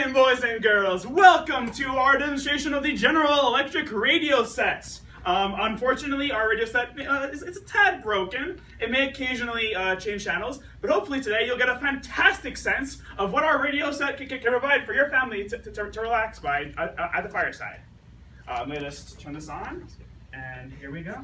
evening, boys and girls. Welcome to our demonstration of the General Electric radio sets. Unfortunately, our radio set is a tad broken. It may occasionally change channels, but hopefully today you'll get a fantastic sense of what our radio set can provide for your family to relax by at the fireside. Let me just turn this on, and here we go.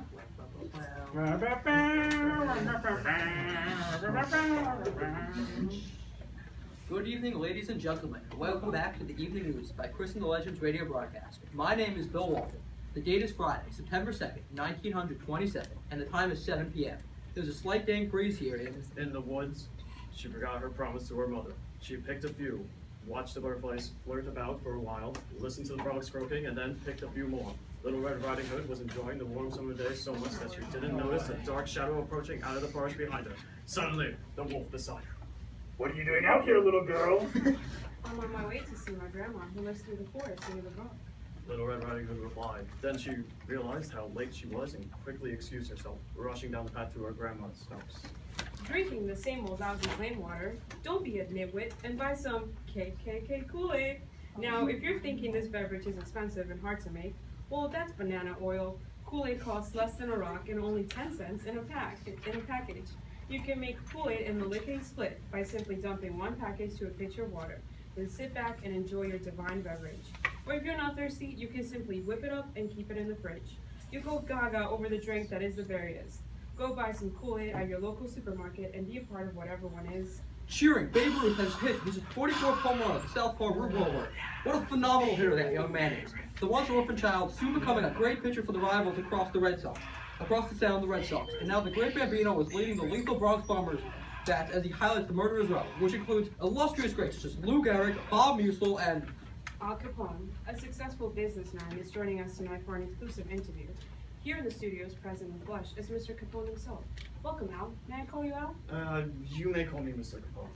Good evening, ladies and gentlemen. Welcome back to the Evening News by Criss and the Legends radio broadcast. My name is Bill Walton. The date is Friday, September 2nd, 1927, and the time is 7 p.m. There's a slight dank breeze here in the woods. She forgot her promise to her mother. She picked a few, watched the butterflies flirt about for a while, listened to the frogs croaking, and then picked a few more. Little Red Riding Hood was enjoying the warm summer day so much that she didn't notice a dark shadow approaching out of the forest behind her. Suddenly, the wolf beside her. What are you doing out here, little girl? I'm on my way to see my grandma, who lives through the forest near the brook. Little Red Riding Hood replied. Then she realized how late she was and quickly excused herself, rushing down the path to her grandma's house. Drinking the same old lousy plain water, don't be a nitwit and buy some KKK Kool-Aid. Now, if you're thinking this beverage is expensive and hard to make, well, that's banana oil. Kool-Aid costs less than a rock and only 10 cents in a package. You can make Kool-Aid in the lickety split by simply dumping one package to a pitcher of water. Then sit back and enjoy your divine beverage. Or if you're not thirsty, you can simply whip it up and keep it in the fridge. You go gaga over the drink that is the berries. Go buy some Kool-Aid at your local supermarket and be a part of whatever one is. Cheering, Babe Ruth has hit his 44th home run at the Southpaw Rube Bowl. What a phenomenal hitter that young man is. The once orphan child soon becoming a great pitcher for the rivals across the sound, the Red Sox. And now the great Bambino is leading the lethal Bronx Bombers bats as he highlights the murderer's row, which includes illustrious greats such as Lou Gehrig, Bob Musil, and Al Capone, a successful businessman, is joining us tonight for an exclusive interview. Here in the studios, present with Blush, is Mr. Capone himself. Welcome, Al. May I call you Al? You may call me Mr. Capone.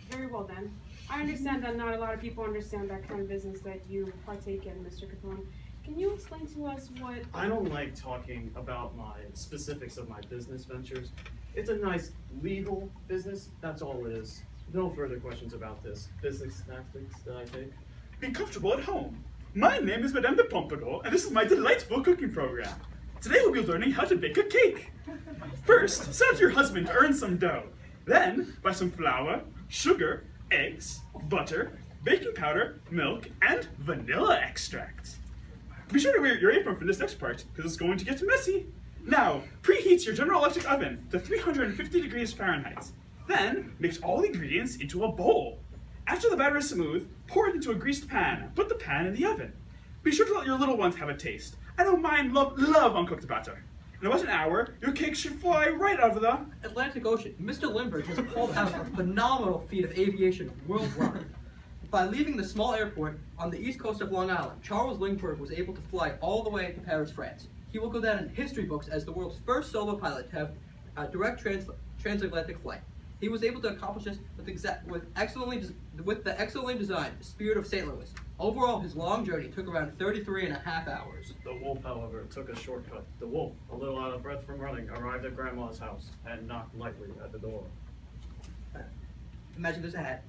Very well then. I understand that not a lot of people understand that kind of business that you partake in, Mr. Capone. Can you explain to us what... I don't like talking about my specifics of my business ventures. It's a nice legal business, that's all it is. No further questions about this business tactics that I take. Be comfortable at home. My name is Madame de Pompadour, and this is my delightful cooking program. Today we'll be learning how to bake a cake. First, set out your husband to earn some dough. Then, buy some flour, sugar, eggs, butter, baking powder, milk, and vanilla extract. Be sure to wear your apron for this next part, because it's going to get messy. Now, preheat your General Electric oven to 350 degrees Fahrenheit. Then, mix all the ingredients into a bowl. After the batter is smooth, pour it into a greased pan. Put the pan in the oven. Be sure to let your little ones have a taste. I don't mind love uncooked batter. In about an hour, your cake should fly right out of the Atlantic Ocean. Mr. Lindbergh has pulled out a phenomenal feat of aviation worldwide. By leaving the small airport on the east coast of Long Island, Charles Lindbergh was able to fly all the way to Paris, France. He will go down in history books as the world's first solo pilot to have a direct transatlantic flight. He was able to accomplish this with the excellently designed Spirit of St. Louis. Overall, his long journey took around 33.5 hours. The wolf, however, took a shortcut. The wolf, a little out of breath from running, arrived at Grandma's house and knocked lightly at the door. Imagine there's a hat.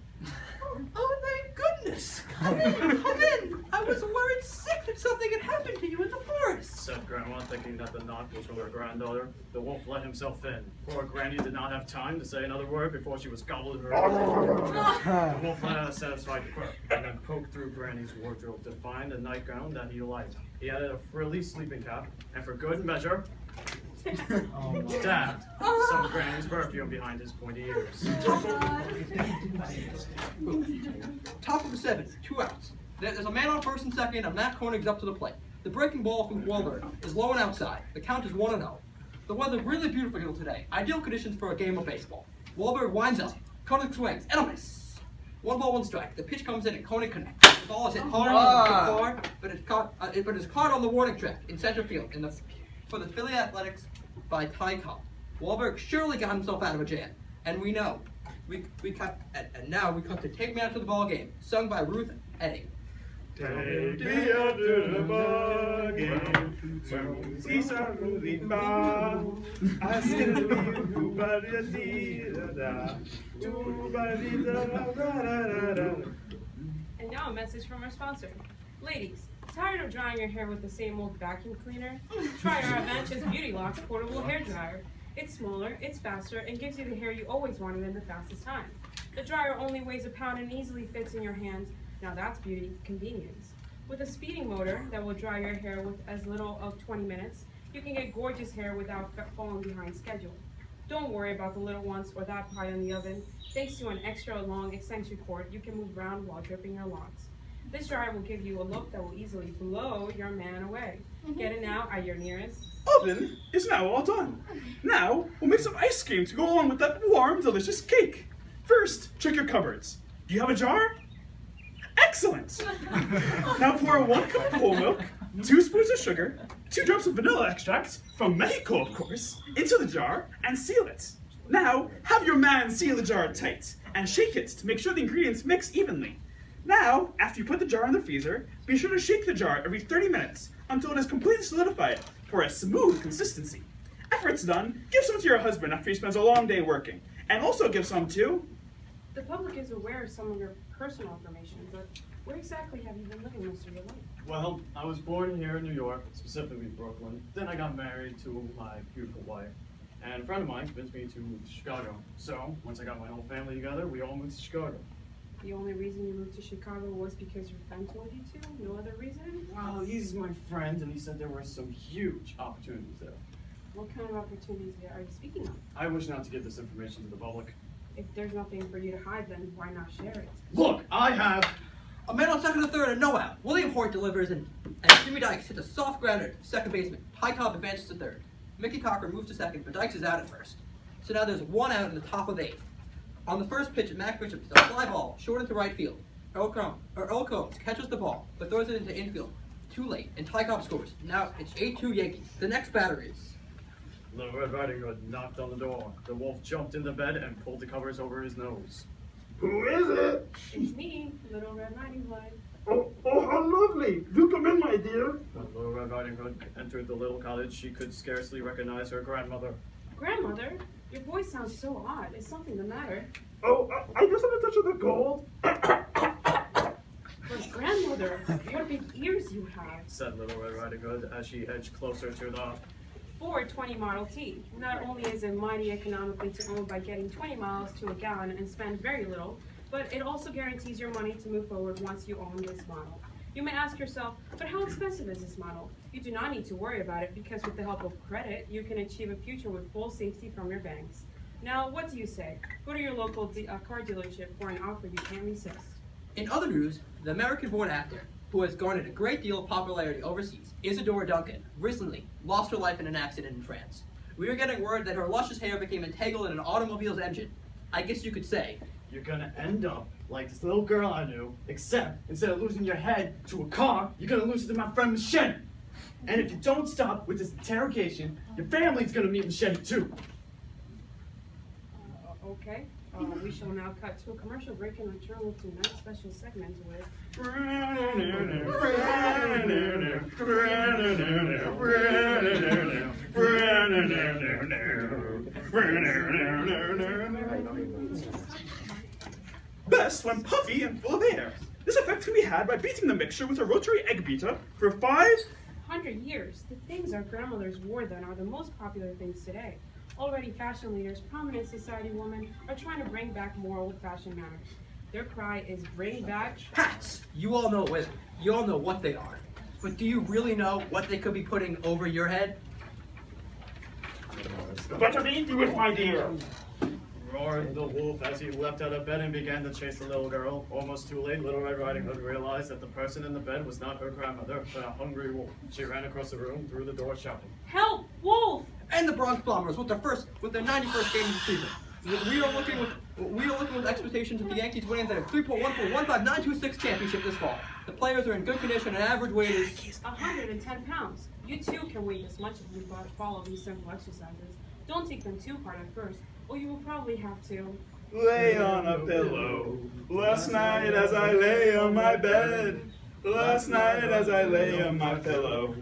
Oh, thank goodness! Come in! I was worried sick that something had happened to you in the forest! Said Grandma, thinking that the knock was from her granddaughter. The wolf let himself in. Poor Granny did not have time to say another word before she was gobbled her. The wolf let out a satisfied quirk, and then poked through Granny's wardrobe to find a nightgown that he liked. He added a frilly sleeping cap, and for good measure, dabbed some of Granny's perfume behind his pointy ears. Top of the 7, 2 outs. There's a man on first and second, and Matt Koenig's up to the plate. The breaking ball from Wahlberg is low and outside. The count is 1-0. The weather really beautiful today. Ideal conditions for a game of baseball. Wahlberg winds up. Koenig swings, and a miss. 1 ball, 1 strike. The pitch comes in, and Koenig connects. The ball is hit hard and far, but it's caught on the warning track in center field for the Philly Athletics by Ty Cobb. Wahlberg surely got himself out of a jam, and we know. Now we cut to Take Me Out to the Ball Game, sung by Ruth Edding. Take me out to the ball game, to see some movie bar. I said to you, ba-da-dee-da-da, do-ba-dee-da-da-da-da-da. And now now a message from our sponsor. Ladies, tired of drying your hair with the same old vacuum cleaner? Try our Advantage Beauty Locks portable hair dryer. It's smaller, it's faster, and gives you the hair you always wanted in the fastest time. The dryer only weighs a pound and easily fits in your hands. Now that's beauty convenience. With a speeding motor that will dry your hair with as little of 20 minutes, you can get gorgeous hair without falling behind schedule. Don't worry about the little ones or that pie in the oven. Thanks to an extra long extension cord, you can move around while dripping your locks. This dryer will give you a look that will easily blow your man away. Get it now at your nearest Oven is now all done. Now, we'll make some ice cream to go along with that warm, delicious cake. First, check your cupboards. Do you have a jar? Excellent! Now pour 1 cup of whole milk, 2 spoons of sugar, 2 drops of vanilla extract, from Mexico of course, into the jar and seal it. Now, have your man seal the jar tight and shake it to make sure the ingredients mix evenly. Now, after you put the jar in the freezer, be sure to shake the jar every 30 minutes until it is completely solidified for a smooth consistency. After it's done, give some to your husband after he spends a long day working, and also give some to... The public is aware of some of your personal information, but where exactly have you been living most of your life? Well, I was born here in New York, specifically Brooklyn. Then I got married to my beautiful wife. And a friend of mine convinced me to move to Chicago. So, once I got my whole family together, we all moved to Chicago. The only reason you moved to Chicago was because your friend told you to? No other reason? Well, he's my friend, and he said there were some huge opportunities there. What kind of opportunities are you speaking of? I wish not to give this information to the public. If there's nothing for you to hide, then why not share it? Look, I have... A man on second and third and no out. William Hort delivers and Jimmy Dykes hits a soft grounder to second baseman. Ty Cobb advances to third. Mickey Cochran moves to second, but Dykes is out at first. So now there's 1 out in the top of 8th. On the first pitch, Mac Bishop hits a fly ball short into right field. Earl Combs catches the ball, but throws it into infield. Too late, and Ty Cobb scores. Now it's 8-2 Yankees. The next batter is... Little Red Riding Hood knocked on the door. The wolf jumped in the bed and pulled the covers over his nose. Who is it? It's me, Little Red Riding Hood. Oh, how lovely. Do come in, my dear. When Little Red Riding Hood entered the little cottage, she could scarcely recognize her grandmother. Grandmother, your voice sounds so odd. Is something the matter? Oh, I just have a touch of the cold. But grandmother, what big ears you have. Said Little Red Riding Hood as she edged closer to the... Ford 20 Model T. Not only is it mighty economically to own by getting 20 miles to a gallon and spend very little, but it also guarantees your money to move forward once you own this model. You may ask yourself, but how expensive is this model? You do not need to worry about it because with the help of credit, you can achieve a future with full safety from your banks. Now, what do you say? Go to your local car dealership for an offer you can't resist. In other news, the American-born actor, who has garnered a great deal of popularity overseas, Isadora Duncan, recently lost her life in an accident in France. We are getting word that her luscious hair became entangled in an automobile's engine. I guess you could say, You're gonna end up like this little girl I knew, except instead of losing your head to a car, you're gonna lose it to my friend Machete. And if you don't stop with this interrogation, your family's gonna meet Machete too. Okay. We shall now cut to a commercial break and return with tonight's special segment with... Best when puffy and full of air. This effect can be had by beating the mixture with a rotary egg beater for 100 years. The things our grandmothers wore then are the most popular things today. Already fashion leaders, prominent society women are trying to bring back moral with fashion manners. Their cry is bring back hats! You all know what they are. But do you really know what they could be putting over your head? Better to eat you with, my dear. Roared the wolf as he leapt out of bed and began to chase the little girl. Almost too late, Little Red Riding Hood realized that the person in the bed was not her grandmother, but a hungry wolf. She ran across the room, through the door, shouting, help, wolf! And the Bronx Bombers with their 91st game of the season. We are looking with expectations of the Yankees winning their 3.1415926 championship this fall. The players are in good condition and average weight is 110 pounds. You too can weigh this much if you follow these simple exercises. Don't take them too hard at first, or you will probably have to lay on a pillow. Last night as I lay on my bed, last night as I lay on my pillow,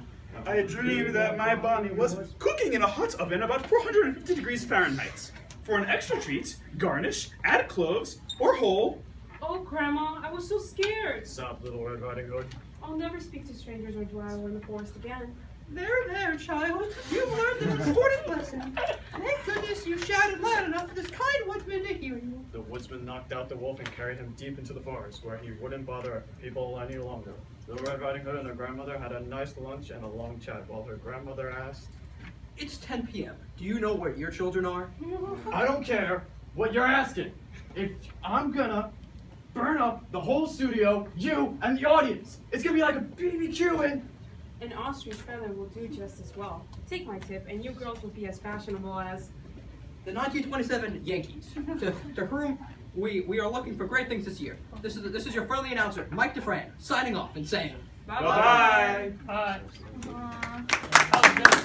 I dreamed that my body was cooking in a hot oven about 450 degrees Fahrenheit. For an extra treat, garnish, add cloves, or whole. Oh, Grandma, I was so scared. Stop, Little Red Riding Hood. I'll never speak to strangers or dwell in the forest again. There, child. You've learned an important lesson. Thank goodness you shouted loud enough for this kind woodsman to hear you. The woodsman knocked out the wolf and carried him deep into the forest, where he wouldn't bother people any longer. Little Red Riding Hood and her grandmother had a nice lunch and a long chat, while her grandmother asked, It's 10 p.m. Do you know where your children are? I don't care what you're asking. If I'm gonna burn up the whole studio, you and the audience, it's gonna be like a BBQ and... An ostrich feather will do just as well. Take my tip, and you girls will be as fashionable as... The 1927 Yankees, to whom we are looking for great things this year. This is your friendly announcer, Mike DeFran, signing off and saying, Bye-bye. Bye. Bye.